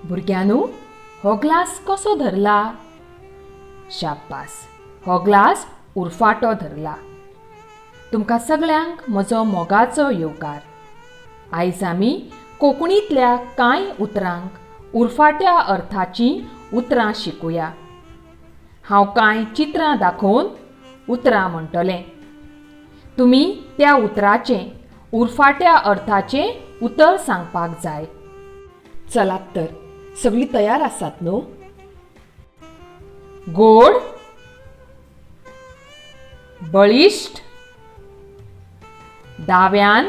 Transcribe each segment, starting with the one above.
भुरग्यांनो, हो ग्लास कसो धरला? शाब्बास, हो ग्लास उरफाटो धरला. तुमकां सगळ्यांक म्हजो मोगाचो येवकार. आयज आमी कोंकणींतल्या कांय उतरांक उरफाट्या अर्थाचीं उतरां शिकुया. हांव कांय चित्रां दाखोवन उतरां म्हणटलें. तुमी त्या उतराचें उरफाट्या अर्थाचें उतर सांगपाक जाय. चलात तर, सगळीं तयार आसात न्हू? गोड, बळिश्ट, दाव्यान,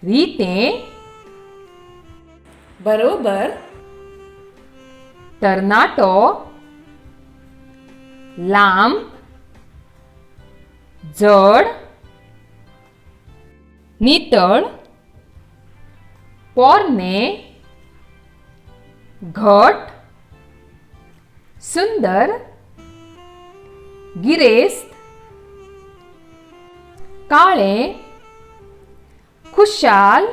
रितें, बरोबर. तरणाटो, लांब, जड, नितळ, पोरणे, घट, सुंदर, गिरेस्त, काळें, खुशाल,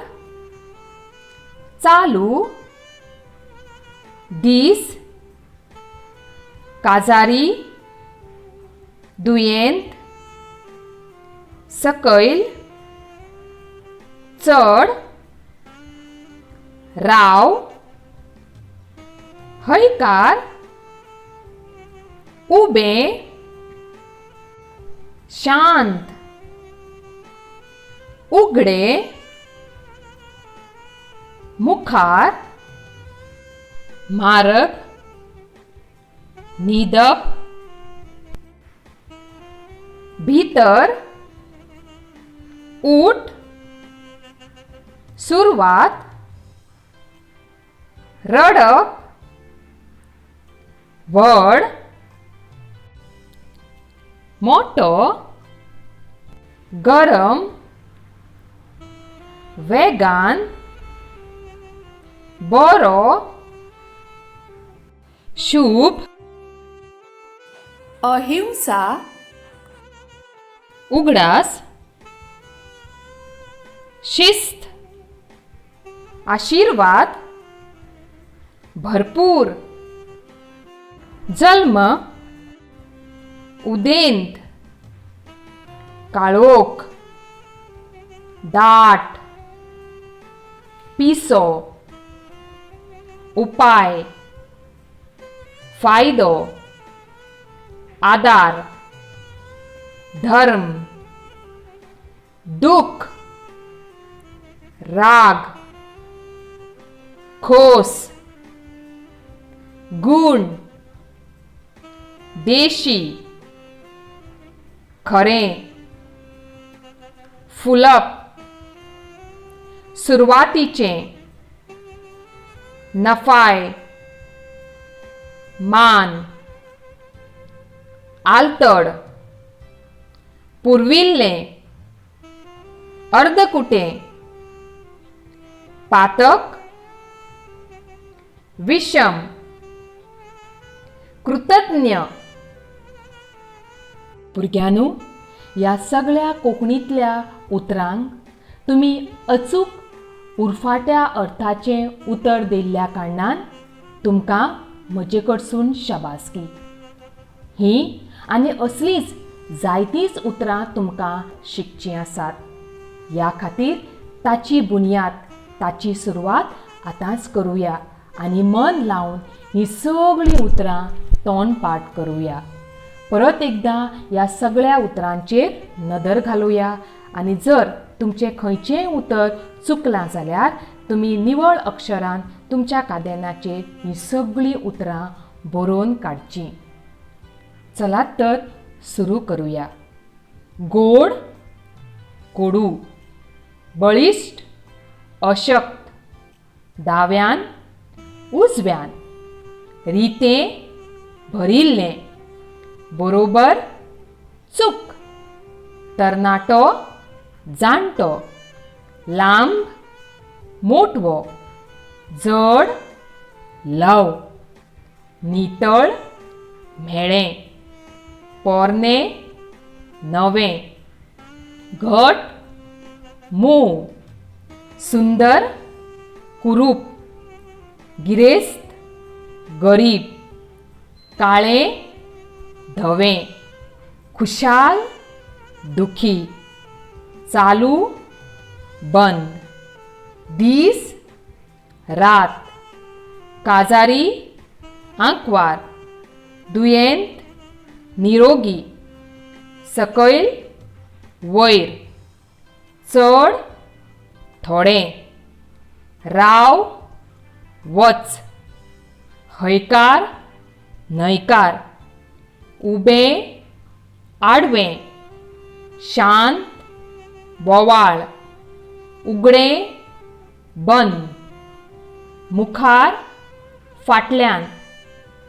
चालू, दीस, काजारी, दुयेंत, सकयल, चड, राव, हयकार, उबें, शांत, उगडें, मुखार, म्हारग, न्हिदप, भितर, ऊट, सुरवात, रडप, व्हड, मोठो, गरम, वेगान, बरो, शुभ, अहिंसा, उगडास, शिस्त, आशीर्वाद, भरपूर, जल्म, उदेंत, काळोख, दाट, पिसो, उपाय, फायदो, आदार, धर्म, दुःख, राग, खोस, गुण, देशी, खरें, फुलप, सुरवातीचें, नफाय, मान, आलतड, पुर्विल्लें, अर्दकुटें, पातक, विषम, कृतज्ञ. भुरग्यांनो, ह्या सगळ्या कोंकणींतल्या उतरांक तुमी अचूक उरफाट्या अर्थाचें उतर दिल्ल्या कारणान तुमकां म्हजे कडसून शाबासकी. ही आनी असलीच जायतींच उतरां तुमकां शिकचीं आसात. ह्या खातीर ताची बुनयाद, ताची सुरवात आतांच करुया आनी मन लावन ही सगळीं उतरां तोंडपाठ करुया. परत एकदां ह्या सगळ्या उतरांचेर नदर घालुया आनी जर तुमचें खंयचेंय उतर चुकलां जाल्यार तुमी निवळ अक्षरान तुमच्या कादेनाचेर ही सगळीं उतरां बरोवन काडचीं. चलात तर सुरू करुया. गोड, कोडू, बळिश्ट, अशक्त, दाव्यान, उजव्यान, रितें, भरिल्लें, बरोबर, चूक, तरणाटो, जाणटो, लांब, मोटवो, जड, ल्हव, नितळ, म्हेळें, पोरणें, नवें, घट, मोव, सुंदर, कुरूप, गिरेस्त, गरीब, काळें, धवें, खुशाल, दुखी, चालू, बंद, दीस, रात, काजारी, आंकवार, दुयेंत, निरोगी, सकयल, वयर, चड, थोडें, राव, वच, हयकार, न्हयकार, उबें, आडवें, शांत, बोवाळ, उगडें, बंद, मुखार, फाटल्यान,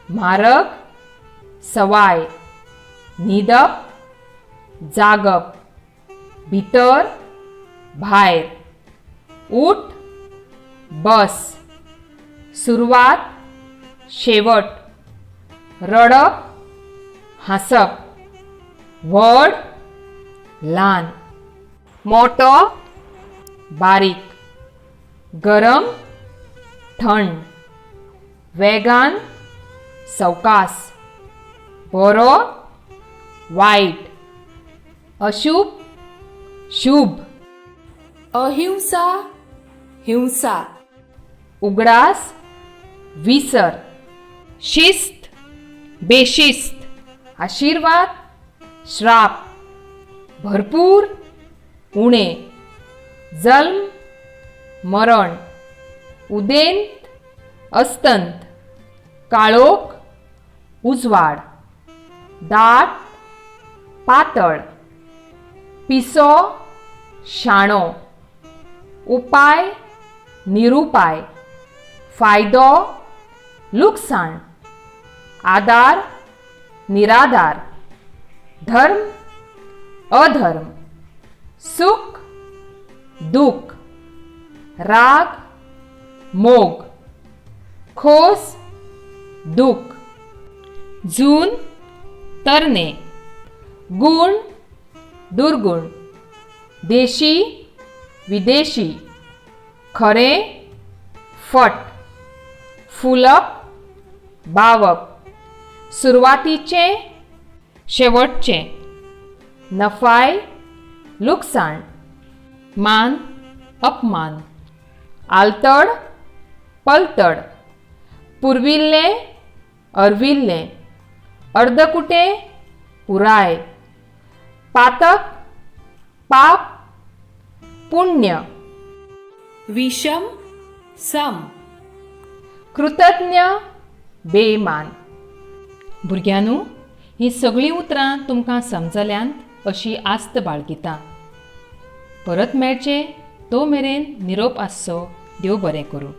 म्हारग, सवाय, न्हिदप, जागप, भितर, भायर, उठ, बस, सुरवात, शेवट, रडप, हांसप, व्हड, ल्हान, मोठो, बारीक, गरम, थंड, वेगान, सवकास, बरो, वायट, अशुभ, शुभ, अहिंसा, हिंसा, उगडास, विसर, शिस्त, बेशिस्त, आशीर्वाद, श्राप, भरपूर, उणें, जल्म, मरण, उदेंत, अस्तंत, काळोख, उजवाड, दाट, पातळ, पिसो, शाणो, उपाय, निरुपाय, फायदो, लुकसाण, आदार, निराधार, धर्म, अधर्म, सुख, दुख, राग, मोग, खोस, दुख, जून, तरणे, गुण, दुर्गुण, देशी, विदेशी, खरें, फट, फुलप, बावप, सुरवातीचें, शेवटचें, नफाय, लुकसाण, मान, अपमान, आलतड, पलतड, पुर्विल्लें, अर्विल्लें, अर्दकुटें, पुराय, पातक, पाप, पुण्य, विषम, सम, कृतज्ञ, बेमान. भुरग्यांनो, ही सगळीं उतरां तुमकां समजल्यांत अशी आस्त बाळगिता. परत मेळचे तो मेरेन निरोप आसचो. देव बरें करूं.